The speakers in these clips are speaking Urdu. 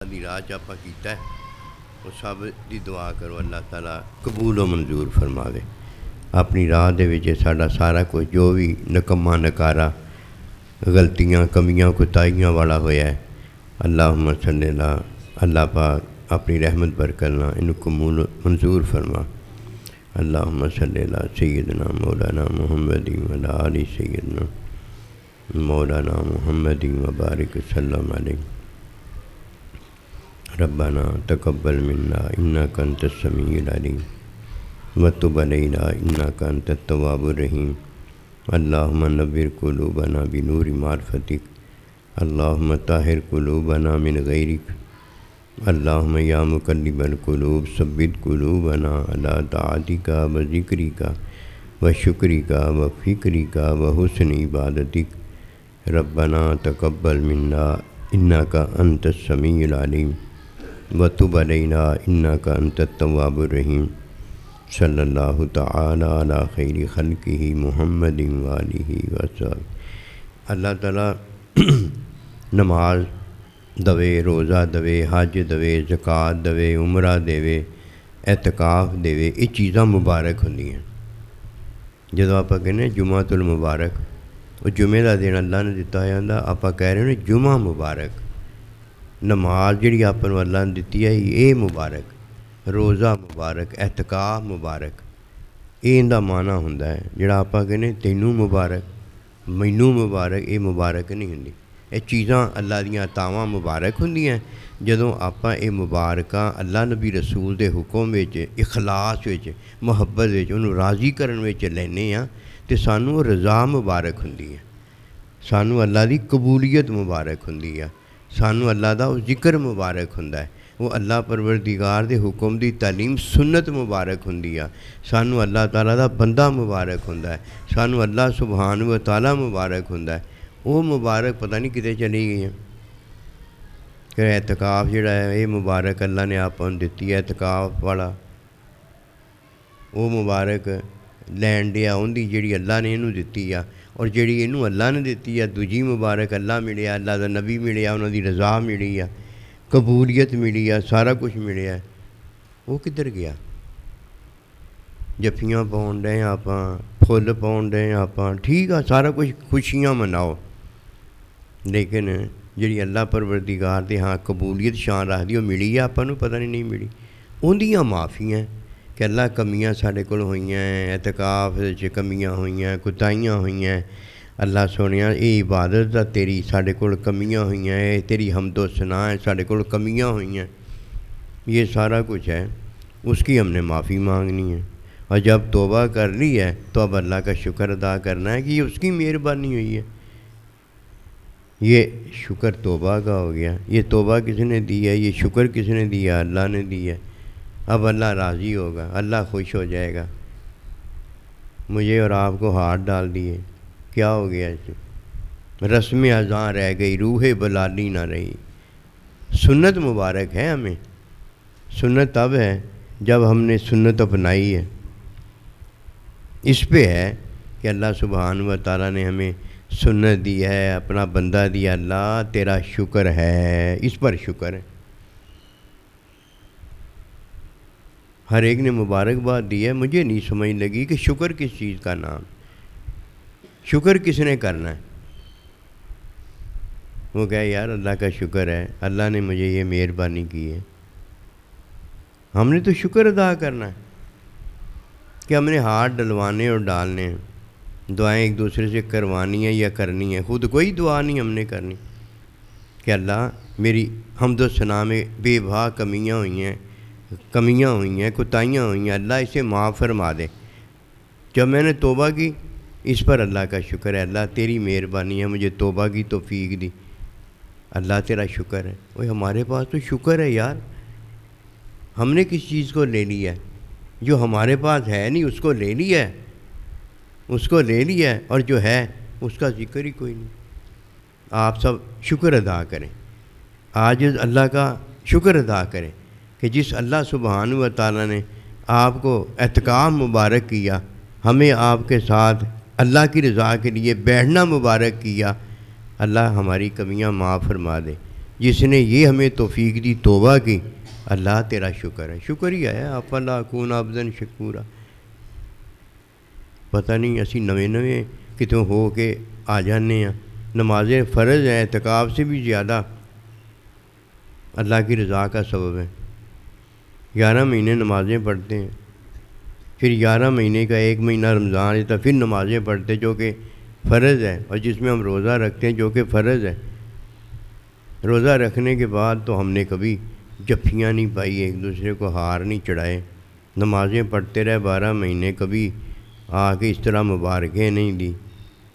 دی راہ چ آپاں کیتا ہے وہ سب دی دعا کرو اللہ تعالیٰ قبول و منظور فرماوے۔ اپنی راہ دے وچ ساڈا سارا کچھ جو بھی نکما نکارا غلطیاں کمیاں کوتاہیاں والا ہویا ہے اللہم صلی اللہ اللہ پاک اپنی رحمت برکت نال انہوں قبول و منظور فرما۔ اللہم صلی اللہ سیدنا مولانا محمد وعلی آل سیدنا مولانا محمد وبارک وسلم علیہ۔ ربنا تقبل منا انک انت السمیع العلیم وتب علینا انک انت التواب الرحیم۔ اللہم نور قلوبنا بنور معرفتک اللہم طہر قلوبنا من غیرک اللہم یا مقلب القلوب ثبت قلوبنا علی طاعتک و ذکرک و شکرک و فکرک و حسن عبادتک۔ ربنا تقبل منا انک انت السمیع العلیم وتب علینا انک انت التواب الرحیم۔ صلی اللہ تعالی علی خیر خلقہ محمد وآلہ وصحبہ۔ اللہ تعالیٰ نماز دوے، روزہ دوے، حج دوے، زکوٰۃ دوے، عمرہ دے، اعتکاف دے، یہ چیزاں مبارک ہوندی ہیں۔ جدو آپ کہنے جمعۃ المبارک وہ جمعے کا دن اللہ نے دتا ہے، آپ کہہ رہے ہیں جمعہ مبارک۔ نماز جڑی آپ کو اللہ نے دیتی ہے یہ مبارک، روزہ مبارک، اعتکاف مبارک، یہ اندر معنی ہوندا ہے۔ جڑا آپ کہنے تینوں مبارک مینوں مبارک، یہ مبارک نہیں ہوندی۔ یہ چیزاں اللہ دیاں عطاواں مبارک ہوندیاں جدوں آپ یہ مبارکاں اللہ نبی رسول دے حکم وچ اخلاص وچ محبت وچ انہوں راضی کرن وچ لینے ہاں تے سانوں رضا مبارک ہوندی ہے، سانوں اللہ دی قبولیت مبارک ہوندی ہے، سانوں اللہ دا ذکر مبارک ہوندا ہے، وہ اللہ پروردگار دے حکم دی تعلیم سنت مبارک ہوندی ہے، سانوں اللہ تعالیٰ دا بندہ مبارک ہوندا ہے، سانوں اللہ سبحانہ و تعالیٰ مبارک ہوندا ہے۔ وہ مبارک پتہ نہیں کتے چلی گئی ہیں کہ اعتکاف جڑا ہے یہ مبارک اللہ نے آپ کو دتی ہے، اعتکاف والا وہ مبارک لین دیا ان دی جڑی اللہ نے انہوں دتی ہے، اور جڑی انہوں اللہ نے دتی ہے دوجی مبارک اللہ ملیا، اللہ دا نبی ملیا، انہوں دی رضا ملی ہے، قبولیت ملی ہے، سارا کچھ ملیا ہے۔ وہ کدھر گیا؟ جفیاں پاؤن ڈے آپ، پھل پاؤن ڈے آپ، ٹھیک ہے سارا کچھ خوشیاں مناؤ، لیکن جڑی اللہ پروردگار دے ہاں قبولیت شان رکھدی وہ ملی ہے آپ کو پتہ نہیں ملی۔ اندیاں معافیاں کہ اللہ کمیاں ساڈے کول ہوئیاں ہیں، اعتکاف وچ کمیاں ہوئیاں، کوتاہیاں ہوئیاں، اللہ سونیا یہ عبادت دا تیری ساڈے کول کمیاں ہوئیاں ہیں، تیری حمد و ثنا ہے ساڈے کول کمیاں ہوئیاں، یہ سارا کچھ ہے، اس کی ہم نے معافی مانگنی ہے، اور جب توبہ کر لی ہے تو اب اللہ کا شکر ادا کرنا ہے کہ یہ اس کی مہربانی ہوئی ہے۔ یہ شکر توبہ کا ہو گیا، یہ توبہ کس نے دی ہے، یہ شکر کس نے دیا؟ اللہ نے دی ہے۔ اب اللہ راضی ہوگا، اللہ خوش ہو جائے گا۔ مجھے اور آپ کو ہاتھ ڈال دیے، کیا ہو گیا؟ رسم اذاں رہ گئی، روح بلالی نہ رہی۔ سنت مبارک ہے، ہمیں سنت تب ہے جب ہم نے سنت اپنائی ہے، اس پہ ہے کہ اللہ سبحانہ و تعالیٰ نے ہمیں سنت دی ہے، اپنا بندہ دیا، اللہ تیرا شکر ہے، اس پر شکر ہے۔ ہر ایک نے مبارکباد دی ہے، مجھے نہیں سمجھ لگی کہ شکر کس چیز کا نام، شکر کس نے کرنا ہے؟ وہ کہے یار اللہ کا شکر ہے، اللہ نے مجھے یہ مہربانی کی ہے، ہم نے تو شکر ادا کرنا ہے کہ ہم نے ہاتھ ڈلوانے اور ڈالنے ہیں، دعائیں ایک دوسرے سے کروانی ہیں یا کرنی ہیں، خود کوئی دعا نہیں ہم نے کرنی کہ اللہ میری حمد و ثنا میں بے بہا کمیاں ہوئی ہیں، کوتاہیاں ہوئی ہیں، اللہ اسے معاف فرما دے۔ جب میں نے توبہ کی اس پر اللہ کا شکر ہے، اللہ تیری مہربانی ہے مجھے توبہ کی توفیق دی، اللہ تیرا شکر ہے۔ وہ ہمارے پاس تو شکر ہے یار، ہم نے کس چیز کو لے لیا ہے؟ جو ہمارے پاس ہے نہیں اس کو لے لیا ہے، اس کو لے لیا ہے، اور جو ہے اس کا ذکر ہی کوئی نہیں۔ آپ سب شکر ادا کریں، آج اللہ کا شکر ادا کریں کہ جس اللہ سبحانہ و تعالیٰ نے آپ کو اعتکاف مبارک کیا، ہمیں آپ کے ساتھ اللہ کی رضا کے لیے بیٹھنا مبارک کیا، اللہ ہماری کمیاں معاف فرما دے، جس نے یہ ہمیں توفیق دی توبہ کی، اللہ تیرا شکر ہے۔ شکریہ ہے افلا اکون عبدا شکورا۔ پتہ نہیں اسی نویں کتوں ہو کے آ جانے ہیں، نمازیں فرض ہیں، اعتکاف سے بھی زیادہ اللہ کی رضا کا سبب ہے۔ 11 مہینے نمازیں پڑھتے ہیں، پھر 11 مہینے کا 1 مہینہ رمضان ہے تو پھر نمازیں پڑھتے جو کہ فرض ہے، اور جس میں ہم روزہ رکھتے ہیں جو کہ فرض ہے۔ روزہ رکھنے کے بعد تو ہم نے کبھی جفیاں نہیں پائی، ایک دوسرے کو ہار نہیں چڑھائے، نمازیں پڑھتے رہے 12 مہینے، کبھی آ کے اس طرح مبارکیں نہیں دی۔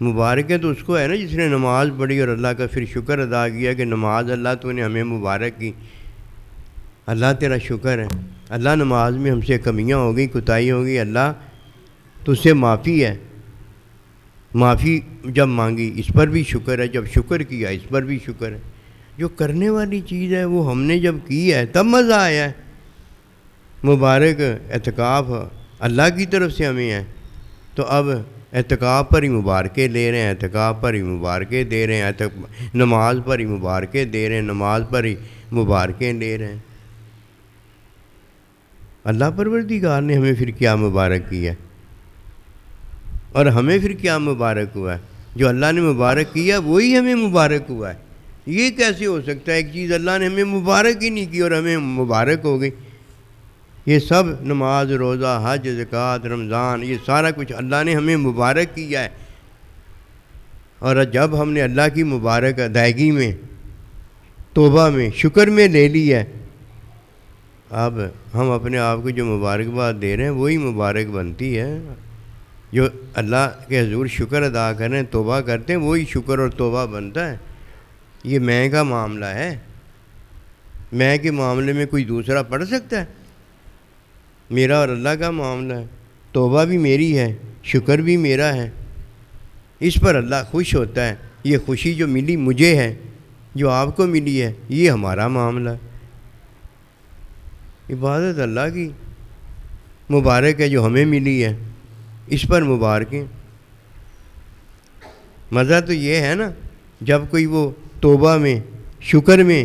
مبارکیں تو اس کو ہے نا جس نے نماز پڑھی اور اللہ کا پھر شکر ادا کیا کہ نماز اللہ تو نے ہمیں مبارک کی، اللہ تیرا شکر ہے۔ اللہ نماز میں ہم سے کمیاں ہو گئی، کوتاہی ہو گئی، اللہ تجھ سے معافی ہے۔ معافی جب مانگی اس پر بھی شکر ہے، جب شکر کیا اس پر بھی شکر ہے۔ جو کرنے والی چیز ہے وہ ہم نے جب کی ہے تب مزہ آیا ہے۔ مبارک اعتکاف اللہ کی طرف سے ہمیں ہے، تو اب اعتکاف پر ہی مبارکیں لے رہے ہیں، اعتکاف پر ہی مبارکیں دے رہے ہیں، نماز پر ہی مبارکیں دے رہے ہیں، نماز پر ہی مبارکیں لے رہے ہیں۔ اللہ پروردگار نے ہمیں پھر کیا مبارک کیا ہے، اور ہمیں پھر کیا مبارک ہوا ہے؟ جو اللہ نے مبارک کیا وہی ہمیں مبارک ہوا ہے۔ یہ کیسے ہو سکتا ہے؟ ایک چیز اللہ نے ہمیں مبارک ہی نہیں کی اور ہمیں مبارک ہو گئی۔ یہ سب نماز، روزہ، حج، زکوٰۃ، رمضان، یہ سارا کچھ اللہ نے ہمیں مبارک کیا ہے، اور جب ہم نے اللہ کی مبارک ادائیگی میں، توبہ میں، شکر میں لے لی ہے، اب ہم اپنے آپ کو جو مبارکباد دے رہے ہیں وہی مبارک بنتی ہے۔ جو اللہ کے حضور شکر ادا کریں، توبہ کرتے ہیں، وہی شکر اور توبہ بنتا ہے۔ یہ میں کا معاملہ ہے، میں کے معاملے میں کوئی دوسرا پڑھ سکتا ہے؟ میرا اور اللہ کا معاملہ ہے، توبہ بھی میری ہے، شکر بھی میرا ہے، اس پر اللہ خوش ہوتا ہے۔ یہ خوشی جو ملی مجھے ہے، جو آپ کو ملی ہے، یہ ہمارا معاملہ ہے۔ عبادت اللہ کی مبارک ہے جو ہمیں ملی ہے، اس پر مبارکیں۔ مزہ تو یہ ہے نا جب کوئی وہ توبہ میں، شکر میں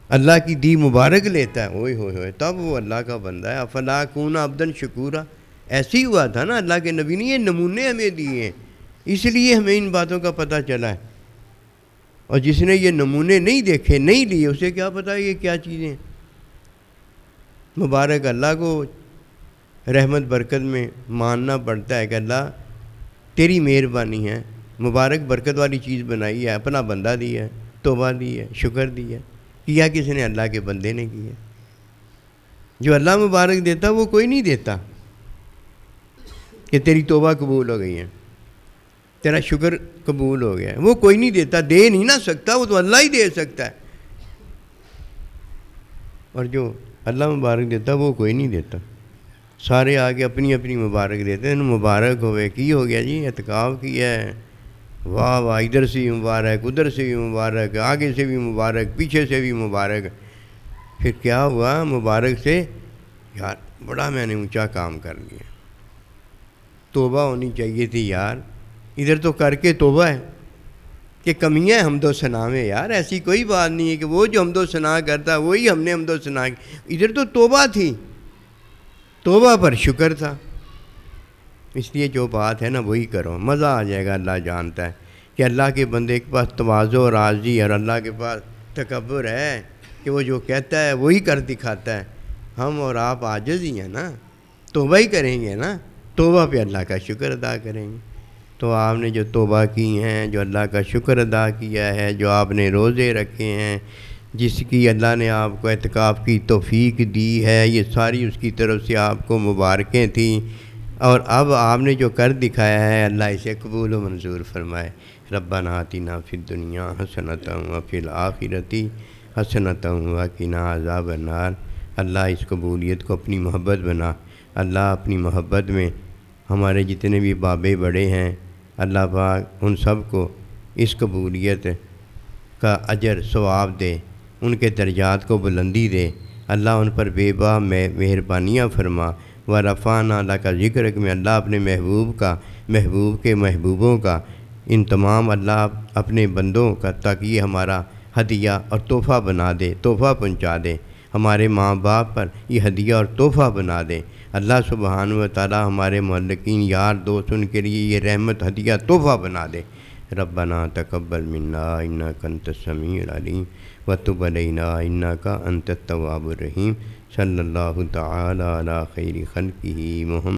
اللہ کی دی مبارک لیتا ہے، اوئے ہوئے ہوئے، تب وہ اللہ کا بندہ ہے۔ افلا اکون عبدا شکورا، ایسے ہی ہوا تھا نا۔ اللہ کے نبی نے یہ نمونے ہمیں دیے ہیں، اس لیے ہمیں ان باتوں کا پتہ چلا ہے، اور جس نے یہ نمونے نہیں دیکھے، نہیں لیے، اسے کیا پتہ یہ کیا چیزیں۔ مبارک اللہ کو رحمت برکت میں ماننا پڑتا ہے کہ اللہ تیری مہربانی ہے، مبارک برکت والی چیز بنائی ہے، اپنا بندہ دیا ہے، توبہ دی ہے، شکر دی ہے۔ کیا کس نے؟ اللہ کے بندے نے کیا۔ جو اللہ مبارک دیتا وہ کوئی نہیں دیتا کہ تیری توبہ قبول ہو گئی ہے، تیرا شکر قبول ہو گیا ہے، وہ کوئی نہیں دیتا، دے نہیں نہ سکتا، وہ تو اللہ ہی دے سکتا ہے۔ اور جو اللہ مبارک دیتا وہ کوئی نہیں دیتا، سارے آگے اپنی اپنی مبارک دیتے ہیں۔ مبارک ہوئے، کی ہو گیا جی اعتکاف کیا ہے، واہ واہ، ادھر سے بھی مبارک، ادھر سے بھی مبارک، آگے سے بھی مبارک، پیچھے سے بھی مبارک۔ پھر کیا ہوا؟ مبارک سے یار بڑا میں نے اونچا کام کر لیا، توبہ ہونی چاہیے تھی یار، ادھر تو کر کے توبہ ہے کہ کمیاں حمد و ثنا میں یار، ایسی کوئی بات نہیں ہے کہ وہ جو حمد و ثنا کرتا ہے وہی ہم نے حمد و ثنا کی، ادھر تو توبہ تھی، توبہ پر شکر تھا۔ اس لیے جو بات ہے نا وہی کرو، مزہ آ جائے گا۔ اللہ جانتا ہے کہ اللہ کے بندے کے پاس تواضع اور عاجزی، اور اللہ کے پاس تکبر ہے کہ وہ جو کہتا ہے وہی کر دکھاتا ہے۔ ہم اور آپ عاجز ہی ہیں نا، توبہ ہی کریں گے نا، توبہ پہ اللہ کا شکر ادا کریں گے۔ تو آپ نے جو توبہ کی ہیں، جو اللہ کا شکر ادا کیا ہے، جو آپ نے روزے رکھے ہیں، جس کی اللہ نے آپ کو اعتکاف کی توفیق دی ہے، یہ ساری اس کی طرف سے آپ کو مبارکیں تھیں، اور اب آپ نے جو کر دکھایا ہے اللہ اسے قبول و منظور فرمائے۔ ربنا آتنا فی الدنیا حسنۃ وفی الآخرۃ حسنۃ وقنا عذاب النار۔ اللہ اس قبولیت کو اپنی محبت بنا، اللہ اپنی محبت میں ہمارے جتنے بھی بابے بڑے ہیں، اللہ پاک ان سب کو اس قبولیت کا اجر ثواب دے، ان کے درجات کو بلندی دے، اللہ ان پر بے باہ مہربانیاں فرما۔ ورفعنا لک ذکرک میں اللہ اپنے محبوب کا، محبوب کے محبوبوں کا، ان تمام اللہ اپنے بندوں کا، تاکہ یہ ہمارا ہدیہ اور تحفہ بنا دے، تحفہ پہنچا دے، ہمارے ماں باپ پر یہ ہدیہ اور تحفہ بنا دے۔ اللہ سبحانہ و تعالی ہمارے معلقین یار دوست ان کے لیے یہ رحمت ہدیہ تحفہ بنا دے۔ ربنا تقبل منا انک انت السمیع العلیم وتب علینا انک انت التواب الرحیم۔ صلی اللہ تعالی علی خیر خلقہ محمد۔